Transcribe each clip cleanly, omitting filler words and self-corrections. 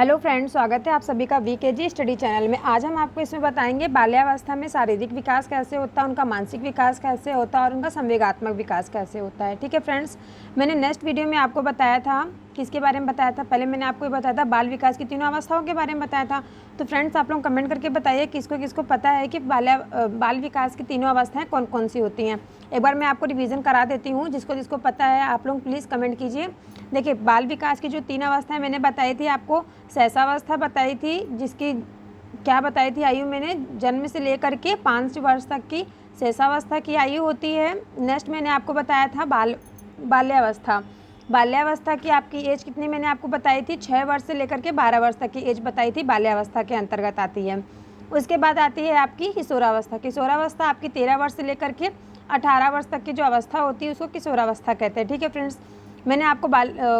Hello friends, स्वागत है आप सभी का वीकेजी स्टडी चैनल में। आज हम आपको इसमें बताएंगे बाल्यावस्था में शारीरिक विकास कैसे होता है, उनका मानसिक विकास कैसे होता है और उनका संवेगात्मक विकास कैसे होता है। ठीक है फ्रेंड्स, मैंने नेक्स्ट वीडियो में आपको बताया था, किसके बारे में बताया था, पहले मैंने आपको ये बताया था बाल विकास की तीनों अवस्थाओं के बारे में बताया था। तो फ्रेंड्स, आप लोग कमेंट करके बताइए किसको किसको पता है कि बाल विकास की तीनों अवस्थाएँ कौन कौन सी होती हैं। एक बार मैं आपको रिवीजन करा देती हूँ, जिसको जिसको पता है आप लोग प्लीज़ कमेंट कीजिए। देखिए, बाल विकास की जो तीन अवस्थाएं मैंने बताई थी आपको, सहसावस्था बताई थी, जिसकी क्या बताई थी आयु मैंने, जन्म से लेकर के 5 वर्ष तक की सहसावस्था की आयु होती है। नेक्स्ट मैंने आपको बताया था बाल्यावस्था। बाल्यावस्था की आपकी एज कितनी मैंने आपको बताई थी, 6 वर्ष से लेकर के 12 वर्ष तक की एज बताई थी, बाल्यावस्था के अंतर्गत आती है। उसके बाद आती है आपकी किशोरावस्था। किशोरावस्था आपकी 13 वर्ष से लेकर के 18 वर्ष तक की जो अवस्था होती है उसको किशोरावस्था कहते हैं। ठीक है फ्रेंड्स, मैंने आपको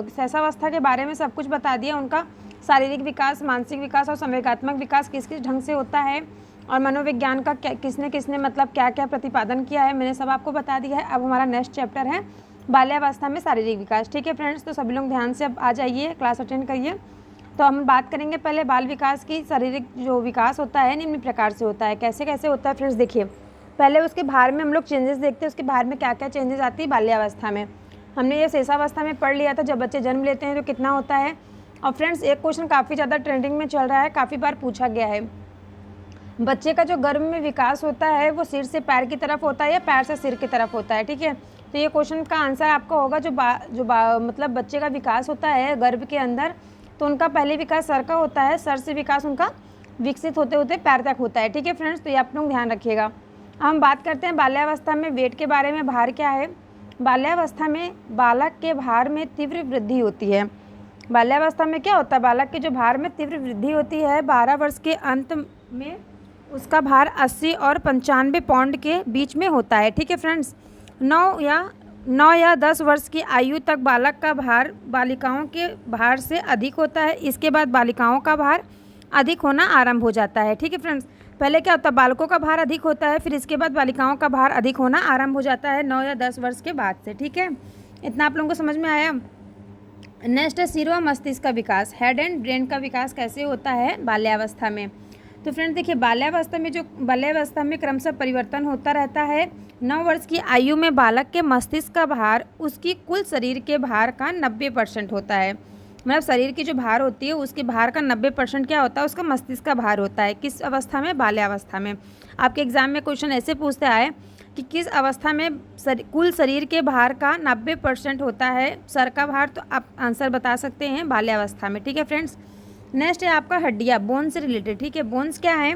सहसावस्था के बारे में सब कुछ बता दिया, उनका शारीरिक विकास, मानसिक विकास और संवेगात्मक विकास किस किस ढंग से होता है और मनोविज्ञान का किसने किसने मतलब क्या क्या प्रतिपादन किया है, मैंने सब आपको बता दिया है। अब हमारा नेक्स्ट चैप्टर है बाल्यावस्था में शारीरिक विकास। ठीक है फ्रेंड्स, तो सभी लोग ध्यान से अब आ जाइए, क्लास अटेंड करिए। तो हम बात करेंगे पहले बाल विकास की। शारीरिक जो विकास होता है निम्न प्रकार से होता है। कैसे कैसे होता है फ्रेंड्स, देखिए पहले उसके बाहर में हम लोग चेंजेस देखते हैं, उसके बाहर में क्या क्या चेंजेस आती है बाल्यावस्था में। हमने ये शेषावस्था में पढ़ लिया था, जब बच्चे जन्म लेते हैं तो कितना होता है। और फ्रेंड्स, एक क्वेश्चन काफ़ी ज़्यादा ट्रेंडिंग में चल रहा है, काफ़ी बार पूछा गया है, बच्चे का जो गर्भ में विकास होता है वो सिर से पैर की तरफ होता है या पैर से सिर की तरफ होता है। ठीक है, तो ये क्वेश्चन का आंसर आपका होगा मतलब बच्चे का विकास होता है गर्भ के अंदर, तो उनका पहले विकास सर का होता है, सर से विकास उनका विकसित होते होते पैर तक होता है। ठीक है फ्रेंड्स, तो ये आप लोग ध्यान रखिएगा। हम बात करते हैं बाल्यावस्था में वेट के बारे में। भार क्या है? बाल्यावस्था में बालक के भार में तीव्र वृद्धि होती है। बाल्यावस्था में क्या होता है, बालक के जो भार में तीव्र वृद्धि होती है। 12 वर्ष के अंत में उसका भार 80 और 95 पाउंड के बीच में होता है। ठीक है फ्रेंड्स, 9 या 10 वर्ष की आयु तक बालक का भार बालिकाओं के भार से अधिक होता है। इसके बाद बालिकाओं का भार अधिक होना आरंभ हो जाता है। ठीक है फ्रेंड्स, पहले क्या होता है, बालकों का भार अधिक होता है, फिर इसके बाद बालिकाओं का भार अधिक होना आरंभ हो जाता है 9 या 10 वर्ष के बाद से। ठीक है, इतना आप लोगों को समझ में आया। नेक्स्ट है सिर व मस्तिष्क का विकास। हेड एंड ब्रेन का विकास कैसे होता है बाल्यावस्था में। तो फ्रेंड्स देखिए, बाल्यावस्था में क्रमशः परिवर्तन होता रहता है। 9 वर्ष की आयु में बालक के मस्तिष्क का भार उसकी कुल शरीर के भार का 90% होता है। मतलब शरीर की जो भार होती है उसके भार का 90% क्या होता है, उसका मस्तिष्क का भार होता है। किस अवस्था में? बाल्यावस्था में। आपके एग्जाम में क्वेश्चन ऐसे पूछते आए कि किस अवस्था में कुल शरीर के भार का 90% होता है सर का भार, तो आप आंसर बता सकते हैं बाल्यावस्था में। ठीक है फ्रेंड्स, नेक्स्ट है आपका हड्डियाँ, बोन से रिलेटेड। ठीक है, बोन्स क्या है?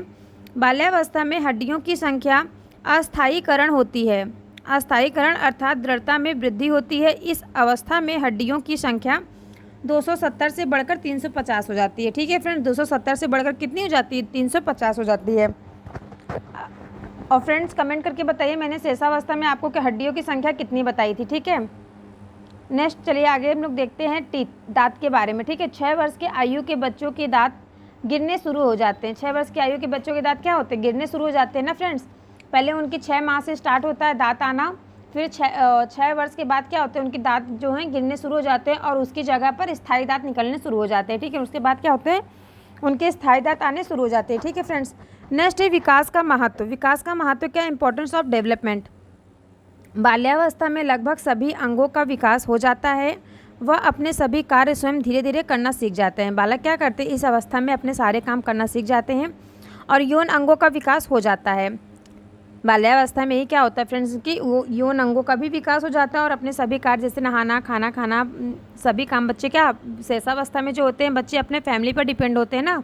बाल्यावस्था में हड्डियों की संख्या अस्थायीकरण होती है। अस्थायीकरण अर्थात दृढ़ता में वृद्धि होती है। इस अवस्था में हड्डियों की संख्या 270 से बढ़कर 350 हो जाती है। ठीक है फ्रेंड्स, 270 से बढ़कर कितनी हो जाती है? 350 हो जाती है। और फ्रेंड्स कमेंट करके बताइए मैंने शेषावस्था में आपको हड्डियों की संख्या कितनी बताई थी। ठीक है, नेक्स्ट चलिए आगे हम लोग देखते हैं टीथ, दांत के बारे में। ठीक है, 6 वर्ष के आयु के बच्चों के दांत गिरने शुरू हो जाते हैं। 6 वर्ष की आयु के बच्चों के दांत क्या होते हैं? गिरने शुरू हो जाते हैं ना फ्रेंड्स। पहले उनकी 6 माह से स्टार्ट होता है दांत आना, फिर 6 वर्ष के बाद क्या होते हैं, उनके दांत जो हैं गिरने शुरू हो जाते हैं और उसकी जगह पर स्थायी दांत निकलने शुरू हो जाते हैं। ठीक है, उसके बाद क्या होते हैं, उनके स्थायी दांत आने शुरू हो जाते हैं। ठीक है फ्रेंड्स, नेक्स्ट है विकास का महत्व। विकास का महत्व क्या? Importance of development. बाल्यावस्था में लगभग सभी अंगों का विकास हो जाता है। वह अपने सभी कार्य स्वयं धीरे धीरे करना सीख जाते हैं। बालक क्या करते हैं, इस अवस्था में अपने सारे काम करना सीख जाते हैं और यौन अंगों का विकास हो जाता है। बाल्यावस्था में ही क्या होता है फ्रेंड्स कि यौन अंगों का भी विकास हो जाता है और अपने सभी कार्य जैसे नहाना, खाना खाना, सभी काम बच्चे क्या शेषावस्था में जो होते हैं बच्चे अपने फैमिली पर डिपेंड होते हैं ना,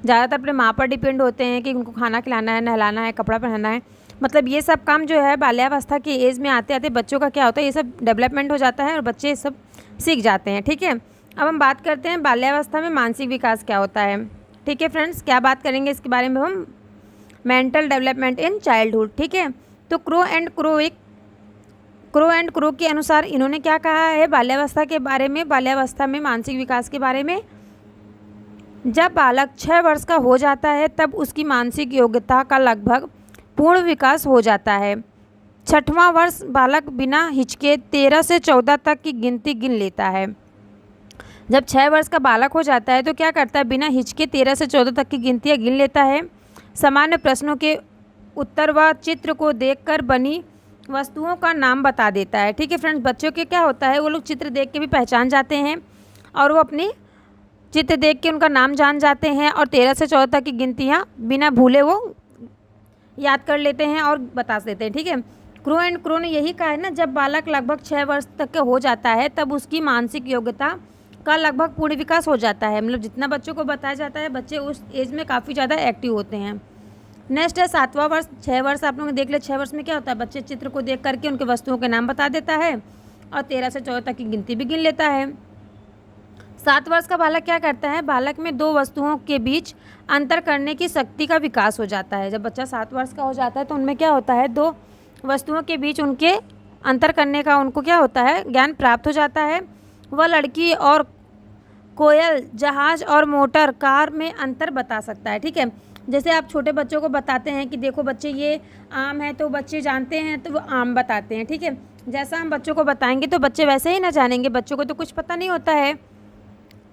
ज़्यादातर अपने माँ पर डिपेंड होते हैं कि उनको खाना खिलाना है, नहलाना है, कपड़ा पहनना है। मतलब ये सब काम जो है बाल्यावस्था की एज में आते आते बच्चों का क्या होता है, ये सब डेवलपमेंट हो जाता है और बच्चे ये सब सीख जाते हैं। ठीक है, अब हम बात करते हैं बाल्यावस्था में मानसिक विकास क्या होता है। ठीक है फ्रेंड्स, क्या बात करेंगे इसके बारे में हम, मेंटल डेवलपमेंट इन चाइल्डहुड। ठीक है, तो क्रो एंड क्रो के अनुसार इन्होंने क्या कहा है बाल्यावस्था के बारे में, बाल्यावस्था में मानसिक विकास के बारे में। जब बालक 6 वर्ष का हो जाता है तब उसकी मानसिक योग्यता का लगभग पूर्ण विकास हो जाता है। 6वां वर्ष बालक बिना हिचके 13 से 14 तक की गिनती गिन लेता है। जब 6 वर्ष का बालक हो जाता है तो क्या करता है, बिना हिचके 13 से 14 तक की गिनतियाँ गिन लेता है। सामान्य प्रश्नों के उत्तर व चित्र को देखकर बनी वस्तुओं का नाम बता देता है। ठीक है फ्रेंड्स, बच्चों के क्या होता है, वो लोग चित्र देख के भी पहचान जाते हैं और वो अपनी चित्र देख के उनका नाम जान जाते हैं और 13 से 14 तक की गिनतियाँ बिना भूले वो याद कर लेते हैं और बता देते हैं। ठीक है, क्रो एंड क्रो ने यही कहा है ना, जब बालक लगभग 6 वर्ष तक के हो जाता है तब उसकी मानसिक योग्यता का लगभग पूर्ण विकास हो जाता है। मतलब जितना बच्चों को बताया जाता है, बच्चे उस एज में काफ़ी ज़्यादा एक्टिव होते हैं। नेक्स्ट है 7वां वर्ष। 6 वर्ष आप लोग देख ले, 6 वर्ष में क्या होता है, बच्चे चित्र को देख करके उनके वस्तुओं के नाम बता देता है और 13 से 14 तक की गिनती भी गिन लेता है। 7 वर्ष का बालक क्या करता है, बालक में दो वस्तुओं के बीच अंतर करने की शक्ति का विकास हो जाता है। जब बच्चा 7 वर्ष का हो जाता है तो उनमें क्या होता है, दो वस्तुओं के बीच उनके अंतर करने का उनको क्या होता है, ज्ञान प्राप्त हो जाता है। वह लड़की और कोयल, जहाज और मोटर कार में अंतर बता सकता है। ठीक है, जैसे आप छोटे बच्चों को बताते हैं कि देखो बच्चे ये आम है, तो बच्चे जानते हैं तो वो आम बताते हैं। ठीक है, जैसा हम बच्चों को बताएंगे तो बच्चे वैसे ही ना जानेंगे, बच्चों को तो कुछ पता नहीं होता है।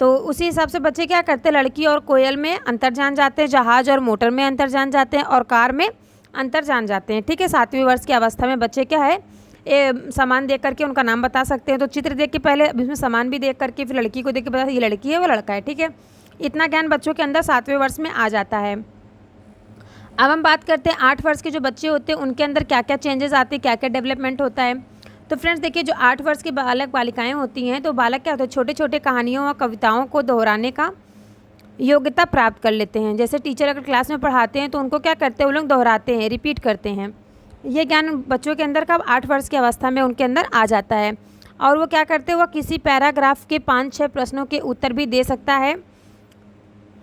तो उसी हिसाब से बच्चे क्या करते हैं, लड़की और कोयल में अंतर जान जाते हैं, जहाज और मोटर में अंतर जान जाते हैं और कार में अंतर जान जाते हैं। ठीक है, 7वीं वर्ष की अवस्था में बच्चे क्या है, सामान देख करके उनका नाम बता सकते हैं। तो चित्र देख के पहले इसमें सामान भी देख करके फिर लड़की को देख के पता ये लड़की है वो लड़का है। ठीक है, इतना ज्ञान बच्चों के अंदर 7वें वर्ष में आ जाता है। अब हम बात करते हैं 8 वर्ष के जो बच्चे होते हैं उनके अंदर क्या क्या चेंजेस आते हैं, क्या क्या डेवलपमेंट होता है। तो फ्रेंड्स देखिए, जो 8 वर्ष के बालक बालिकाएं होती हैं, तो बालक क्या होते हैं, छोटे छोटे कहानियों और कविताओं को दोहराने का योग्यता प्राप्त कर लेते हैं। जैसे टीचर अगर क्लास में पढ़ाते हैं तो उनको क्या करते हैं, वो लोग दोहराते हैं, रिपीट करते हैं। ये ज्ञान बच्चों के अंदर कब 8 वर्ष की अवस्था में उनके अंदर आ जाता है। और वो क्या करते हैं, वो किसी पैराग्राफ के 5-6 प्रश्नों के उत्तर भी दे सकता है,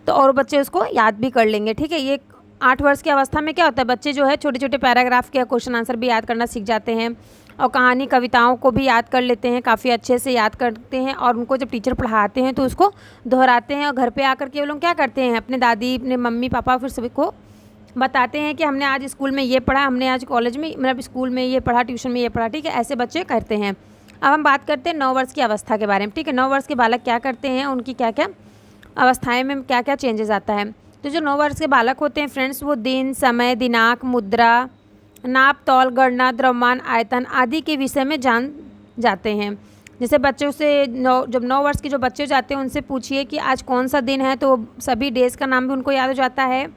तो और बच्चे उसको याद भी कर लेंगे। ठीक है, ये 8 वर्ष की अवस्था में क्या होता है, बच्चे जो है छोटे छोटे पैराग्राफ के क्वेश्चन आंसर भी याद करना सीख जाते हैं और कहानी कविताओं को भी याद कर लेते हैं, काफ़ी अच्छे से याद करते हैं। और उनको जब टीचर पढ़ाते हैं तो उसको दोहराते हैं और घर पे आकर के वो लोग क्या करते हैं, अपने दादी, अपने मम्मी पापा फिर सभी को बताते हैं कि हमने आज स्कूल में ये पढ़ा, हमने आज कॉलेज में मतलब स्कूल में ये पढ़ा, ट्यूशन में ये पढ़ा। ठीक है, ऐसे बच्चे करते हैं। अब हम बात करते हैं 9 वर्ष की अवस्था के बारे में। ठीक है, 9 वर्ष के बालक क्या करते हैं, उनकी क्या क्या अवस्थाएँ में क्या क्या चेंजेस आता है। तो जो 9 वर्ष के बालक होते हैं फ्रेंड्स, वो दिन, समय, दिनांक, मुद्रा, नाप तौल, गणना, द्रव्यमान, आयतन आदि के विषय में जान जाते हैं। जैसे बच्चों से जब 9 वर्ष के जो बच्चे जाते हैं उनसे पूछिए कि आज कौन सा दिन है, तो सभी डेज का नाम भी उनको याद हो जाता है,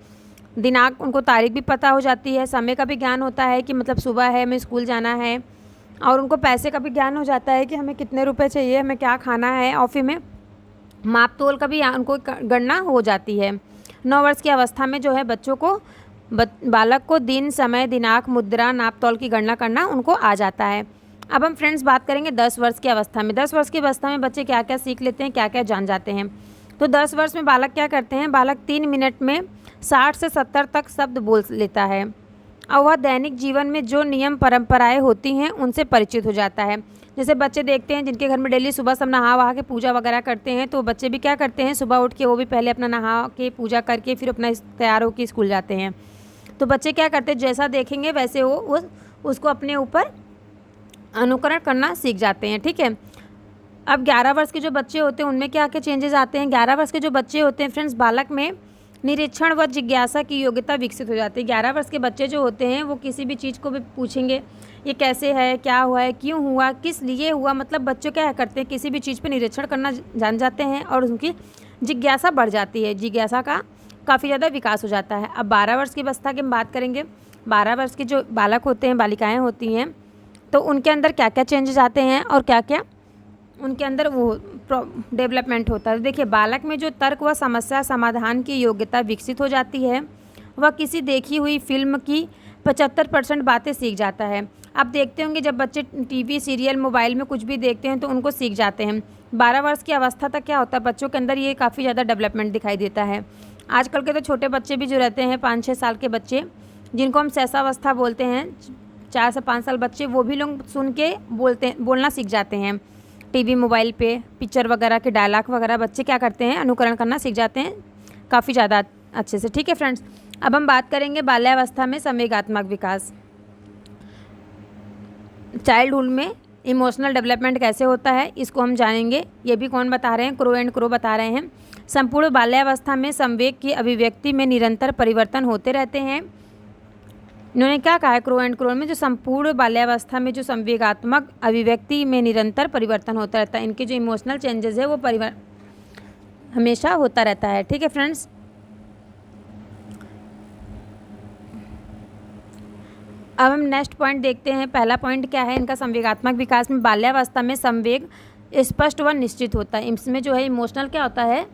दिनांक उनको तारीख भी पता हो जाती है, समय का भी ज्ञान होता है कि मतलब सुबह है, हमें स्कूल जाना है, और उनको पैसे का भी ज्ञान हो जाता है कि हमें कितने रुपए चाहिए, हमें क्या खाना है, और फिर में माप तोल का भी उनको गणना हो जाती है। 9 वर्ष की अवस्था में जो है बच्चों को बालक को दिन, समय, दिनांक, मुद्रा, नाप तौल की गणना करना उनको आ जाता है। अब हम फ्रेंड्स बात करेंगे 10 वर्ष की अवस्था में। 10 वर्ष की अवस्था में बच्चे क्या क्या सीख लेते हैं, क्या क्या जान जाते हैं। तो 10 वर्ष में बालक क्या करते हैं, बालक 3 मिनट में 60 से 70 तक शब्द बोल लेता है और वह दैनिक जीवन में जो नियम परंपराएं होती हैं उनसे परिचित हो जाता है। जैसे बच्चे देखते हैं जिनके घर में डेली सुबह सब नहा वहा के पूजा वगैरह करते हैं, तो बच्चे भी क्या करते हैं, सुबह उठ के वो भी पहले अपना नहा के पूजा करके फिर अपना तैयार होकर स्कूल जाते हैं। तो बच्चे क्या करते हैं, जैसा देखेंगे वैसे वो उसको अपने ऊपर अनुकरण करना सीख जाते हैं। ठीक है, अब 11 वर्ष के जो बच्चे होते हैं उनमें क्या क्या चेंजेस आते हैं। 11 वर्ष के जो बच्चे होते हैं फ्रेंड्स, बालक में निरीक्षण व जिज्ञासा की योग्यता विकसित हो जाती है। 11 वर्ष के बच्चे जो होते हैं वो किसी भी चीज़ को भी पूछेंगे, ये कैसे है, क्या हुआ है, क्यों हुआ, किस लिए हुआ, मतलब बच्चों क्या करते हैं, किसी भी चीज़ पर निरीक्षण करना जान जाते हैं और उनकी जिज्ञासा बढ़ जाती है, जिज्ञासा का काफ़ी ज़्यादा विकास हो जाता है। अब 12 वर्ष की अवस्था की हम बात करेंगे। 12 वर्ष के जो बालक होते हैं, बालिकाएं होती हैं, तो उनके अंदर क्या क्या चेंजेस आते हैं और क्या क्या उनके अंदर वो डेवलपमेंट होता है। देखिए, बालक में जो तर्क व समस्या समाधान की योग्यता विकसित हो जाती है, वह किसी देखी हुई फिल्म की 75% बातें सीख जाता है। आप देखते होंगे जब बच्चे टीवी, सीरियल, मोबाइल में कुछ भी देखते हैं तो उनको सीख जाते हैं। 12 वर्ष की अवस्था तक क्या होता है, बच्चों के अंदर ये काफ़ी ज़्यादा डेवलपमेंट दिखाई देता है। आजकल के तो छोटे बच्चे भी जो रहते हैं 5-6 साल के बच्चे, जिनको हम सहसावस्था बोलते हैं, 4 से 5 साल बच्चे, वो भी लोग सुन के बोलना सीख जाते हैं। टीवी, मोबाइल पे पिक्चर वगैरह के डायलॉग वगैरह बच्चे क्या करते हैं, अनुकरण करना सीख जाते हैं काफ़ी ज़्यादा अच्छे से। ठीक है फ्रेंड्स, अब हम बात करेंगे बाल्यावस्था में संवेगात्मक विकास। चाइल्डहुड में इमोशनल डेवलपमेंट कैसे होता है इसको हम जानेंगे। ये भी कौन बता रहे हैं, क्रो एंड क्रो बता रहे हैं। संपूर्ण बाल्यावस्था में संवेग की अभिव्यक्ति में निरंतर परिवर्तन होते रहते हैं। इन्होंने क्या कहा है क्रो एंड क्रो में, जो संपूर्ण बाल्यावस्था में जो संवेगात्मक अभिव्यक्ति में निरंतर परिवर्तन होता रहता है, इनके जो इमोशनल चेंजेस है वो हमेशा होता रहता है। ठीक है फ्रेंड्स, अब हम नेक्स्ट पॉइंट देखते हैं। पहला पॉइंट क्या है इनका, संवेगात्मक विकास में बाल्यावस्था में संवेग स्पष्ट व निश्चित होता है। इसमें जो है इमोशनल क्या होता है,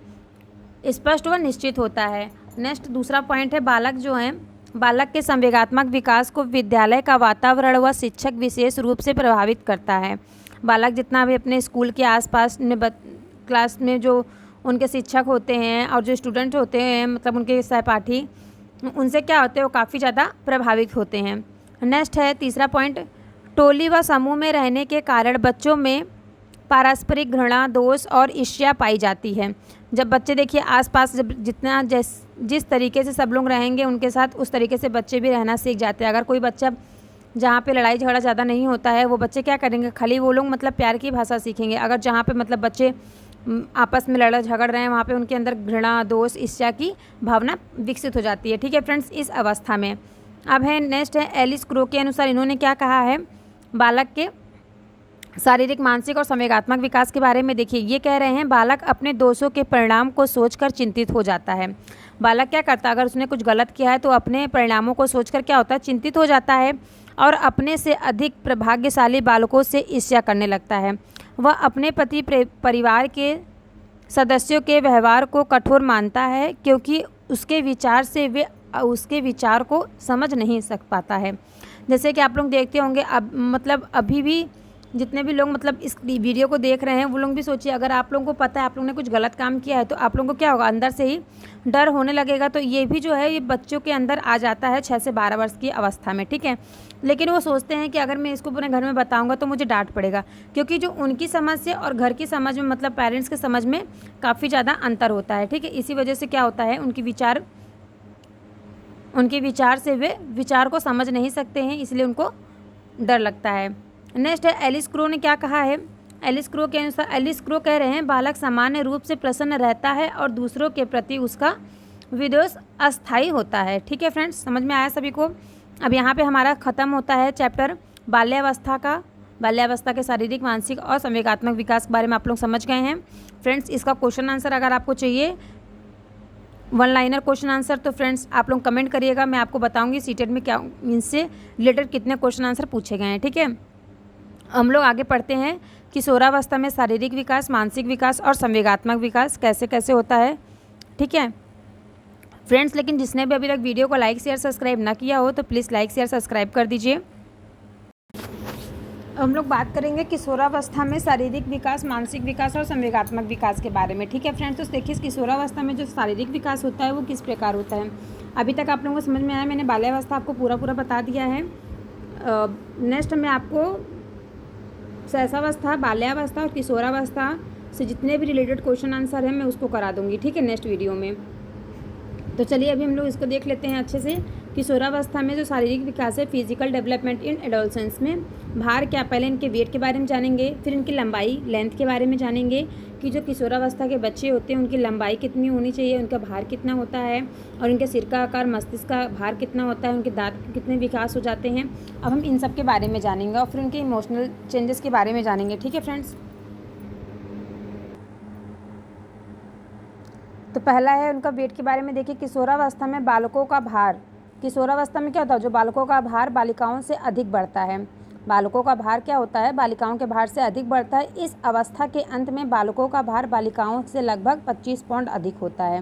स्पष्ट व निश्चित होता है। नेक्स्ट दूसरा पॉइंट है, बालक जो है, बालक के संवेगात्मक विकास को विद्यालय का वातावरण व शिक्षक विशेष रूप से प्रभावित करता है। बालक जितना भी अपने स्कूल के आसपास में क्लास में जो उनके शिक्षक होते हैं और जो स्टूडेंट होते हैं, मतलब उनके सहपाठी, उनसे क्या होते हैं, वो काफ़ी ज़्यादा प्रभावित होते हैं। नेक्स्ट है तीसरा पॉइंट, टोली व समूह में रहने के कारण बच्चों में पारस्परिक घृणा, दोष और ईर्ष्या पाई जाती है। जब बच्चे देखिए आसपास जब जितना जिस तरीके से सब लोग रहेंगे उनके साथ, उस तरीके से बच्चे भी रहना सीख जाते हैं। अगर कोई बच्चा जहाँ पे लड़ाई झगड़ा ज़्यादा नहीं होता है, वो बच्चे क्या करेंगे, खाली वो लोग मतलब प्यार की भाषा सीखेंगे। अगर जहाँ पे मतलब बच्चे आपस में लड़ झगड़ रहे हैं, वहाँ पे उनके अंदर घृणा, दोष, ईर्ष्या की भावना विकसित हो जाती है। ठीक है फ्रेंड्स, इस अवस्था में। अब है नेक्स्ट है एलिस क्रो के अनुसार इन्होंने क्या कहा है, बालक के शारीरिक, मानसिक और संवेगात्मक विकास के बारे में। देखिए ये कह रहे हैं, बालक अपने दोषों के परिणाम को सोचकर चिंतित हो जाता है। बालक क्या करता है, अगर उसने कुछ गलत किया है तो अपने परिणामों को सोचकर क्या होता है, चिंतित हो जाता है और अपने से अधिक प्रभाग्यशाली बालकों से ईर्ष्या करने लगता है। वह अपने पति परिवार के सदस्यों के व्यवहार को कठोर मानता है क्योंकि उसके विचार से वे उसके विचार को समझ नहीं सक पाता है। जैसे कि आप लोग देखते होंगे, अब मतलब अभी भी जितने भी लोग मतलब इस वीडियो को देख रहे हैं, वो लोग भी सोचिए, अगर आप लोगों को पता है आप लोगों ने कुछ गलत काम किया है तो आप लोगों को क्या होगा, अंदर से ही डर होने लगेगा। तो ये भी जो है ये बच्चों के अंदर आ जाता है 6 से 12 वर्ष की अवस्था में। ठीक है, लेकिन वो सोचते हैं कि अगर मैं इसको अपने घर में बताऊंगा तो मुझे डांट पड़ेगा, क्योंकि जो उनकी समझ से और घर की समझ में, मतलब पेरेंट्स के समझ में काफ़ी ज़्यादा अंतर होता है। ठीक है, इसी वजह से क्या होता है, उनके विचार से वे विचार को समझ नहीं सकते हैं, इसलिए उनको डर लगता है। नेक्स्ट है एलिस क्रो ने क्या कहा है, एलिस क्रो के अनुसार, एलिस क्रो कह रहे हैं, बालक सामान्य रूप से प्रसन्न रहता है और दूसरों के प्रति उसका विद्वेष अस्थायी होता है। ठीक है फ्रेंड्स, समझ में आया सभी को। अब यहाँ पे हमारा ख़त्म होता है चैप्टर बाल्यावस्था के शारीरिक, मानसिक और संवेगात्मक विकास के बारे में आप लोग समझ गए हैं। फ्रेंड्स, इसका क्वेश्चन आंसर अगर आपको चाहिए, 1 लाइनर क्वेश्चन आंसर, तो फ्रेंड्स आप लोग कमेंट करिएगा, मैं आपको बताऊंगी सीटेट में क्या इनसे रिलेटेड कितने क्वेश्चन आंसर पूछे गए हैं। ठीक है, हम लोग आगे पढ़ते हैं किशोरावस्था में शारीरिक विकास, मानसिक विकास और संवेगात्मक विकास कैसे कैसे होता है। ठीक है फ्रेंड्स, लेकिन जिसने भी अभी तक वीडियो को लाइक, शेयर, सब्सक्राइब ना किया हो तो प्लीज़ लाइक, शेयर, सब्सक्राइब कर दीजिए। हम लोग बात करेंगे किशोरावस्था में शारीरिक विकास, मानसिक विकास और संवेगात्मक विकास के बारे में। ठीक है फ्रेंड्स, तो देखिए किशोरावस्था में जो शारीरिक विकास होता है वो किस प्रकार होता है। अभी तक आप लोगों को समझ में आया, मैंने बाल्यावस्था आपको पूरा बता दिया है। नेक्स्ट मैं आपको शैशवावस्था, बाल्यावस्था और किशोरावस्था से जितने भी रिलेटेड क्वेश्चन आंसर हैं मैं उसको करा दूँगी। ठीक है, नेक्स्ट वीडियो में। तो चलिए अभी हम लोग इसको देख लेते हैं अच्छे से। किशोरावस्था में जो शारीरिक विकास है, फिजिकल डेवलपमेंट इन एडोलसेंस में भार क्या, पहले इनके वेट के बारे में जानेंगे, फिर इनकी लंबाई, लेंथ के बारे में जानेंगे कि जो किशोरावस्था के बच्चे होते हैं उनकी लंबाई कितनी होनी चाहिए, उनका भार कितना होता है और उनके सिर का आकार, मस्तिष्क का भार कितना होता है, उनके दांत कितने विकास हो जाते हैं। अब हम इन सब के बारे में जानेंगे और फिर उनके इमोशनल चेंजेस के बारे में जानेंगे। ठीक है फ्रेंड्स, तो पहला है उनका वेट के बारे में। देखिए किशोरावस्था में बालकों का भार, किशोरावस्था में क्या होता है, जो बालकों का भार बालिकाओं से अधिक बढ़ता है। बालकों का भार क्या होता है, बालिकाओं के भार से अधिक बढ़ता है। इस अवस्था के अंत में बालकों का भार बालिकाओं से लगभग 25 पाउंड अधिक होता है।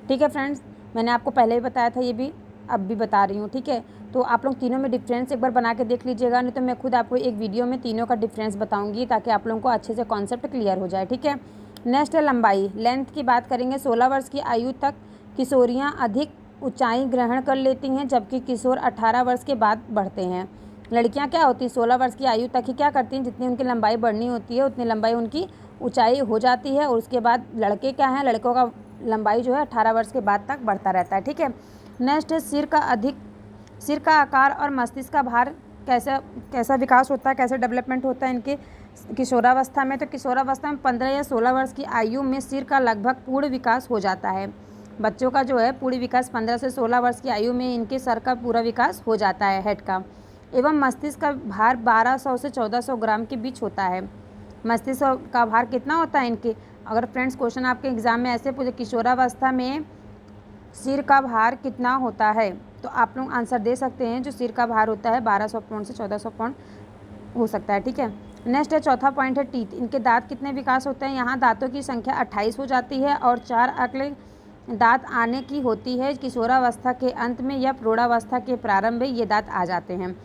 ठीक है फ्रेंड्स, मैंने आपको पहले भी बताया था, ये भी अब भी बता रही हूँ। ठीक है, तो आप लोग तीनों में डिफरेंस एक बार बना के देख लीजिएगा, नहीं तो मैं खुद आपको एक वीडियो में तीनों का डिफरेंस बताऊँगी ताकि आप लोगों को अच्छे से कॉन्सेप्ट क्लियर हो जाए। ठीक है, नेक्स्ट है लंबाई, लेंथ की बात करेंगे। 16 वर्ष की आयु तक किशोरियाँ अधिक ऊंचाई ग्रहण कर लेती हैं, जबकि किशोर 18 वर्ष के बाद बढ़ते हैं। लड़कियां क्या होती हैं, 16 वर्ष की आयु तक ही क्या करती हैं, जितनी उनकी लंबाई बढ़नी होती है उतनी लंबाई उनकी ऊंचाई हो जाती है। और उसके बाद लड़के क्या हैं, लड़कों का लंबाई जो है 18 वर्ष के बाद तक बढ़ता रहता है। ठीक है, नेक्स्ट है सिर का आकार और मस्तिष्क का भार कैसा कैसा विकास होता है, कैसे डेवलपमेंट होता है इनके किशोरावस्था में। तो किशोरावस्था में 15 या 16 वर्ष की आयु में सिर का लगभग पूर्ण विकास हो जाता है। बच्चों का जो है पूर्ण विकास 15 से 16 वर्ष की आयु में इनके सर का पूरा विकास हो जाता है, हेड का। एवं मस्तिष्क का भार 1200 से 1400 ग्राम के बीच होता है। मस्तिष्क का भार कितना होता है इनके, अगर फ्रेंड्स क्वेश्चन आपके एग्जाम में ऐसे पूछे किशोरावस्था में सिर का भार कितना होता है, तो आप लोग आंसर दे सकते हैं। जो सिर का भार होता है 1200 पाउंड से 1400 पाउंड हो सकता है, ठीक है। नेक्स्ट है चौथा पॉइंट है टीथ। इनके दांत कितने विकास होते हैं, यहाँ दांतों की संख्या 28 हो जाती है और 4 अगले दांत आने की होती है किशोरावस्था के अंत में या प्रौढ़ावस्था के प्रारंभ में ये दांत आ जाते हैं।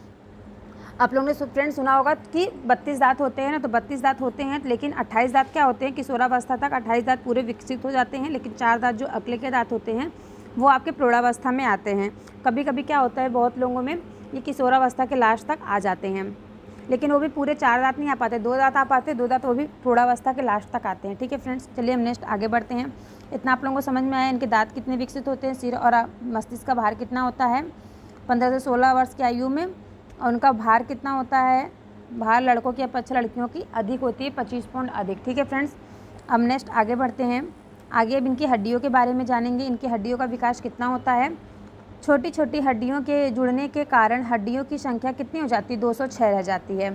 आप लोगों ने फ्रेंड्स सुना होगा कि 32 दांत होते हैं ना, तो 32 दांत होते हैं, लेकिन 28 दांत क्या होते हैं, किशोरावस्था तक 28 दांत पूरे विकसित हो जाते हैं, लेकिन 4 दांत जो अगले के दांत होते हैं वो आपके प्रौढ़ावस्था में आते हैं। कभी कभी क्या होता है बहुत लोगों में ये किशोरावस्था के लास्ट तक आ जाते हैं, लेकिन वो भी पूरे 4 दांत नहीं आ पाते, 2 दांत आ पाते, 2 दांत वो भी प्रौढ़ावस्था के लास्ट तक आते हैं, ठीक है फ्रेंड्स। चलिए हम नेक्स्ट आगे बढ़ते हैं। इतना आप लोगों को समझ में आया इनके दांत कितने विकसित होते हैं, सिर और मस्तिष्क का भार कितना होता है 15 से 16 वर्ष की आयु में, और उनका भार कितना होता है, भार लड़कों की अपेक्षा लड़कियों की अधिक होती है, 25 पाउंड अधिक, ठीक है फ्रेंड्स। अब नेक्स्ट आगे बढ़ते हैं। आगे अब इनकी हड्डियों के बारे में जानेंगे। इनकी हड्डियों का विकास कितना होता है। छोटी छोटी हड्डियों के जुड़ने के कारण हड्डियों की संख्या कितनी हो जाती है, 206 रह जाती है।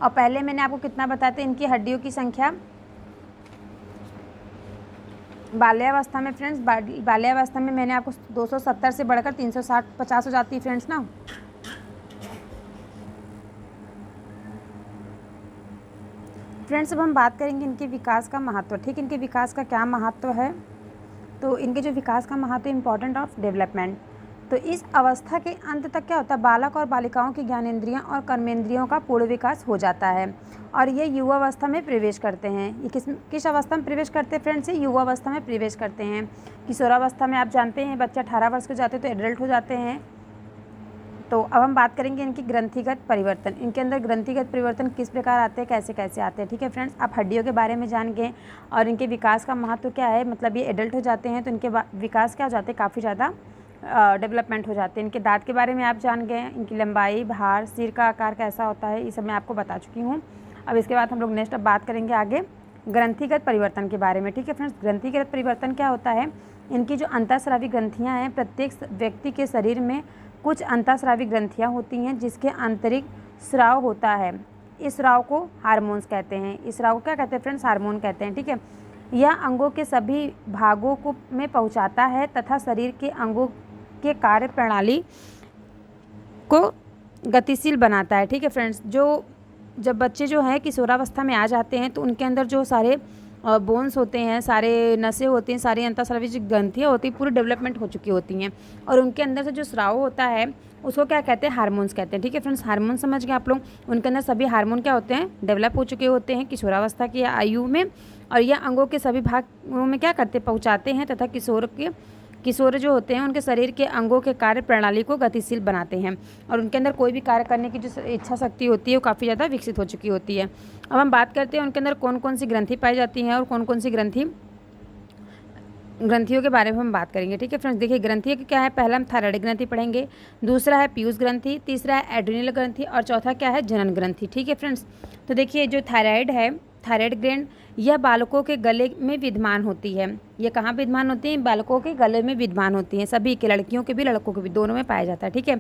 और पहले मैंने आपको कितना बताया था, इनकी हड्डियों की संख्या बाल्यावस्था में फ्रेंड्स, बाल्यावस्था में मैंने आपको 270 से बढ़कर 360-50 हो जाती है फ्रेंड्स ना। फ्रेंड्स अब हम बात करेंगे इनके विकास का महत्व, ठीक। इनके विकास का क्या महत्व है, तो इनके जो विकास का महत्व इम्पॉर्टेंट ऑफ डेवलपमेंट। तो इस अवस्था के अंत तक क्या होता है, बालक और बालिकाओं की ज्ञानेंद्रियां और कर्मेंद्रियों का पूर्ण विकास हो जाता है और ये युवावस्था में प्रवेश करते हैं। ये किस अवस्था में प्रवेश करते हैं फ्रेंड्स, ये युवावस्था में प्रवेश करते हैं। किशोरावस्था में आप जानते हैं बच्चे 18 वर्ष के जाते हैं तो एडल्ट हो जाते हैं। तो अब हम बात करेंगे इनकी ग्रंथिगत परिवर्तन। इनके अंदर ग्रंथिगत परिवर्तन किस प्रकार आते हैं, कैसे कैसे आते हैं, ठीक है फ्रेंड्स। आप हड्डियों के बारे में जान गए और इनके विकास का महत्व क्या है, मतलब ये एडल्ट हो जाते हैं तो इनके विकास क्या हो जाते हैं, काफ़ी ज़्यादा डेवलपमेंट हो जाते हैं। इनके दांत के बारे में आप जान गए, इनकी लंबाई, भार, सिर का आकार कैसा होता है, ये सब मैं आपको बता चुकी हूँ। अब इसके बाद हम लोग नेक्स्ट अब बात करेंगे आगे ग्रंथिगत परिवर्तन के बारे में, ठीक है फ्रेंड्स। ग्रंथिगत परिवर्तन क्या होता है, इनकी जो अंतःस्रावी ग्रंथियाँ हैं, प्रत्येक व्यक्ति के शरीर में कुछ अंतःस्रावी ग्रंथियाँ होती हैं जिसके आंतरिक स्राव होता है। इस स्राव को हार्मोन्स कहते हैं। इस स्राव को क्या कहते हैं फ्रेंड्स, हार्मोन कहते हैं, ठीक है। यह अंगों के सभी भागों को में पहुंचाता है तथा शरीर के अंगों के कार्य प्रणाली को गतिशील बनाता है, ठीक है फ्रेंड्स। जब बच्चे जो हैं किशोरावस्था में आ जाते हैं तो उनके अंदर जो सारे बोन्स होते हैं, सारे नसें होती हैं, सारी अंतःस्रावी जो ग्रंथियाँ होती हैं पूरी डेवलपमेंट हो चुकी होती हैं और उनके अंदर से जो स्राव होता है उसको क्या कहते हैं, हार्मोन्स कहते हैं, ठीक है फ्रेंड्स। हार्मोन समझ गए आप लोग, उनके अंदर सभी हार्मोन क्या होते हैं, डेवलप हो चुके होते हैं किशोरावस्था की आयु में और यह अंगों के सभी भागों में क्या करते हैं, पहुँचाते हैं तथा किशोर जो होते हैं उनके शरीर के अंगों के कार्य प्रणाली को गतिशील बनाते हैं और उनके अंदर कोई भी कार्य करने की जो इच्छा शक्ति होती है वो काफ़ी ज़्यादा विकसित हो चुकी होती है। अब हम बात करते हैं उनके अंदर कौन कौन सी ग्रंथि पाई जाती हैं और कौन कौन सी ग्रंथियों के बारे में हम बात करेंगे, ठीक है फ्रेंड्स। देखिए ग्रंथि क्या है, पहला हम थायराइड ग्रंथि पढ़ेंगे, दूसरा है पीयूष ग्रंथि, तीसरा है एड्रिनल ग्रंथि और चौथा क्या है, जनन ग्रंथि, ठीक है फ्रेंड्स। तो देखिए जो थायराइड है, थायराइड ग्लैंड यह बालकों के गले में विद्यमान होती है। ये कहाँ विद्यमान होती है, बालकों के गले में विद्यमान होती हैं, सभी के, लड़कियों के भी लड़कों के भी, दोनों में पाया जाता है, ठीक है।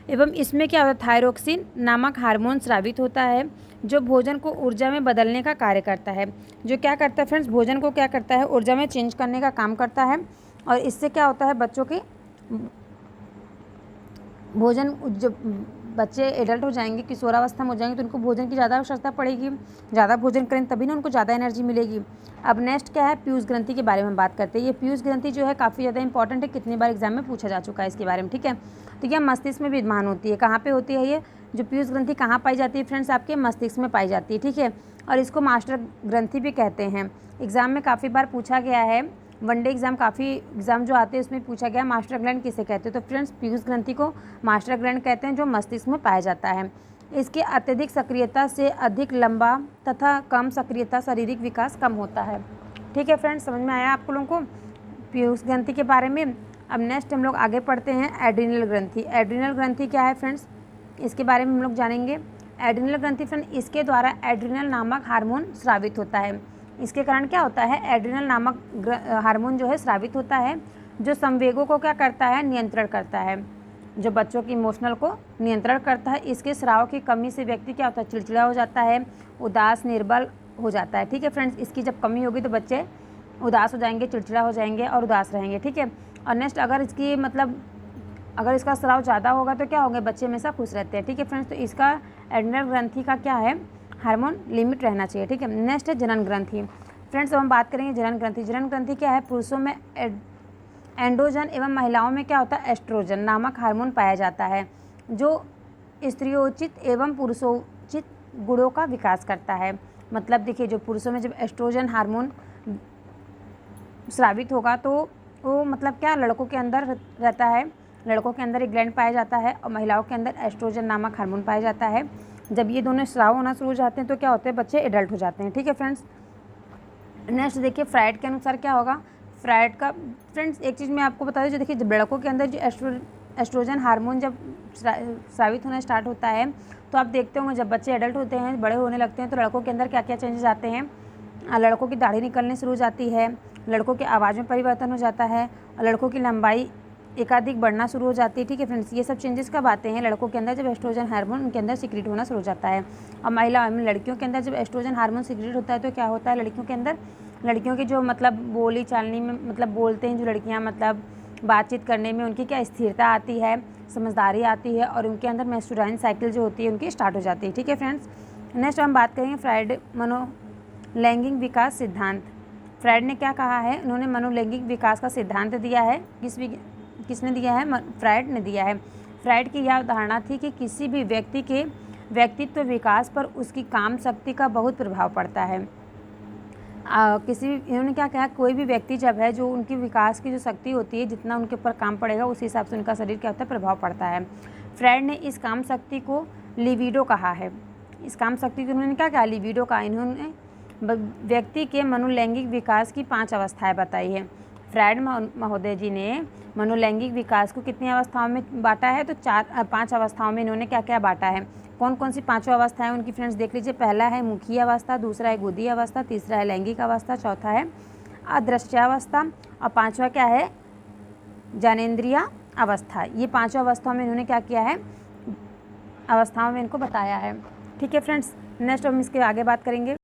एवं इसमें क्या होता है, थायरोक्सिन नामक हार्मोन स्रावित होता है जो भोजन को ऊर्जा में बदलने का कार्य करता है। जो क्या करता है फ्रेंड्स, भोजन को क्या करता है, ऊर्जा में चेंज करने का काम करता है और इससे क्या होता है, बच्चों के भोजन, जब बच्चे एडल्ट हो जाएंगे, किशोरावस्था में हो जाएंगे तो उनको भोजन की ज़्यादा आवश्यकता पड़ेगी, ज़्यादा भोजन करें तभी ना उनको ज़्यादा एनर्जी मिलेगी। अब नेक्स्ट क्या है, पीयूष ग्रंथि के बारे में बात करते हैं। ये पीयूष ग्रंथि जो है काफ़ी ज़्यादा इंपॉर्टेंट है, कितनी बार एग्जाम में पूछा जा चुका है इसके बारे में, ठीक है। तो यह मस्तिष्क में विद्यमान होती है। कहाँ पर होती है ये जो पीयूष ग्रंथि, कहाँ पाई जाती है फ्रेंड्स, आपके मस्तिष्क में पाई जाती है, ठीक है। और इसको मास्टर ग्रंथि भी कहते हैं। एग्जाम में काफ़ी बार पूछा गया है, वनडे एग्जाम, काफ़ी एग्जाम जो आते हैं उसमें पूछा गया मास्टर ग्लैंड किसे कहते हैं, तो फ्रेंड्स पीयूष ग्रंथि को मास्टर ग्लैंड कहते हैं जो मस्तिष्क में पाया जाता है। इसकी अत्यधिक सक्रियता से अधिक लंबा तथा कम सक्रियता शारीरिक विकास कम होता है, ठीक है फ्रेंड्स। समझ में आया आप लोगों को पीयूष ग्रंथि के बारे में। अब नेक्स्ट हम लोग आगे पढ़ते हैं एड्रिनल ग्रंथि। एड्रिनल ग्रंथि क्या है फ्रेंड्स, इसके बारे में हम लोग जानेंगे। एड्रिनल ग्रंथि फ्रेंड, इसके द्वारा एड्रिनल नामक हार्मोन स्रावित होता है। इसके कारण क्या होता है, एड्रिनल नामक हार्मोन जो है स्रावित होता है, जो संवेगों को क्या करता है, नियंत्रण करता है, जो बच्चों की इमोशनल को नियंत्रण करता है। इसके स्राव की कमी से व्यक्ति क्या होता है, चिड़चिड़ा हो जाता है, उदास निर्बल हो जाता है। ठीक है फ्रेंड्स, इसकी जब कमी होगी तो बच्चे उदास हो जाएंगे, चिड़चिड़ा हो जाएंगे और उदास रहेंगे। ठीक है। और नेक्स्ट, अगर इसकी मतलब अगर इसका स्राव ज़्यादा होगा तो क्या होंगे, बच्चे हमेशा खुश रहते हैं। ठीक है फ्रेंड्स, तो इसका एड्रिनल ग्रंथि का क्या है, हार्मोन लिमिट रहना चाहिए। ठीक है। नेक्स्ट है जनन ग्रंथि। फ्रेंड्स, अब हम बात करेंगे जनन ग्रंथि। जनन ग्रंथि क्या है, पुरुषों में एंड्रोजन एवं महिलाओं में क्या होता है, एस्ट्रोजन नामक हार्मोन पाया जाता है, जो स्त्रियोचित एवं पुरुषोचित गुणों का विकास करता है। मतलब देखिए, जो पुरुषों में जब एस्ट्रोजन हार्मोन स्रावित होगा तो वो मतलब क्या, लड़कों के अंदर रहता है, लड़कों के अंदर एक ग्लैंड पाया जाता है और महिलाओं के अंदर एस्ट्रोजन नामक हार्मोन पाया जाता है। जब ये दोनों स्राव होना शुरू हो जाते हैं तो क्या होते हैं, बच्चे एडल्ट हो जाते हैं। ठीक है फ्रेंड्स। नेक्स्ट देखिए, फ्राइड के अनुसार क्या होगा, फ्राइड का फ्रेंड्स एक चीज़ मैं आपको बता दूँ, जो देखिए जब लड़कों के अंदर जो एस्ट्रोजन हार्मोन जब स्रावित होना स्टार्ट होता है तो आप देखते होंगे जब बच्चे एडल्ट होते हैं, बड़े होने लगते हैं, तो लड़कों के अंदर क्या क्या चेंजेस आते हैं। लड़कों की दाढ़ी निकलनी शुरू हो जाती है, लड़कों की आवाज़ में परिवर्तन हो जाता है और लड़कों की लंबाई एकाधिक बढ़ना शुरू हो जाती है। ठीक है फ्रेंड्स, ये सब चेंजेस कब आते हैं, लड़कों के अंदर जब एस्ट्रोजन हार्मोन उनके अंदर सीक्रेट होना शुरू हो जाता है। और महिला में लड़कियों के अंदर जब एस्ट्रोजन हार्मोन सीक्रेट होता है तो क्या होता है, लड़कियों के अंदर, लड़कियों की जो मतलब बोली चालनी में मतलब बोलते हैं जो लड़कियां, मतलब बातचीत करने में उनकी क्या स्थिरता आती है, समझदारी आती है और उनके अंदर मेस्टुराइन साइकिल जो होती है उनकी स्टार्ट हो जाती है। ठीक है फ्रेंड्स। नेक्स्ट हम बात करेंगे फ्राइड मनोलैंगिक विकास सिद्धांत। फ्राइड ने क्या कहा है, उन्होंने मनोलैंगिक विकास का सिद्धांत दिया है। किसने दिया है, फ्राइड ने दिया है। फ्राइड की यह धारणा थी कि किसी भी व्यक्ति के व्यक्तित्व विकास पर उसकी काम शक्ति का बहुत प्रभाव पड़ता है। इन्होंने क्या कहा, कोई भी व्यक्ति जब है, जो उनकी विकास की जो शक्ति होती है, जितना उनके ऊपर काम पड़ेगा उस हिसाब से उनका शरीर क्या होता है, प्रभाव पड़ता है। फ्राइड ने इस काम शक्ति को लिबिडो कहा है। इस काम शक्ति को उन्होंने क्या कहा, लिबिडो कहा। इन्होंने व्यक्ति के मनोलैंगिक विकास की 5 अवस्थाएं बताई है। फ्राइड महोदय जी ने मनोलैंगिक विकास को कितनी अवस्थाओं में बांटा है, तो 5 अवस्थाओं में इन्होंने क्या क्या बांटा है। कौन कौन सी 5 अवस्थाएं उनकी फ्रेंड्स देख लीजिए। पहला है मुखी अवस्था, दूसरा है गोदी अवस्था, तीसरा है लैंगिक अवस्था, चौथा है अदृश्यावस्था और 5वां क्या है, ज्ञानेंद्रिय अवस्था। ये 5 अवस्थाओं में इन्होंने क्या किया है, अवस्थाओं में इनको बताया है। ठीक है फ्रेंड्स। नेक्स्ट हम इसके आगे बात करेंगे।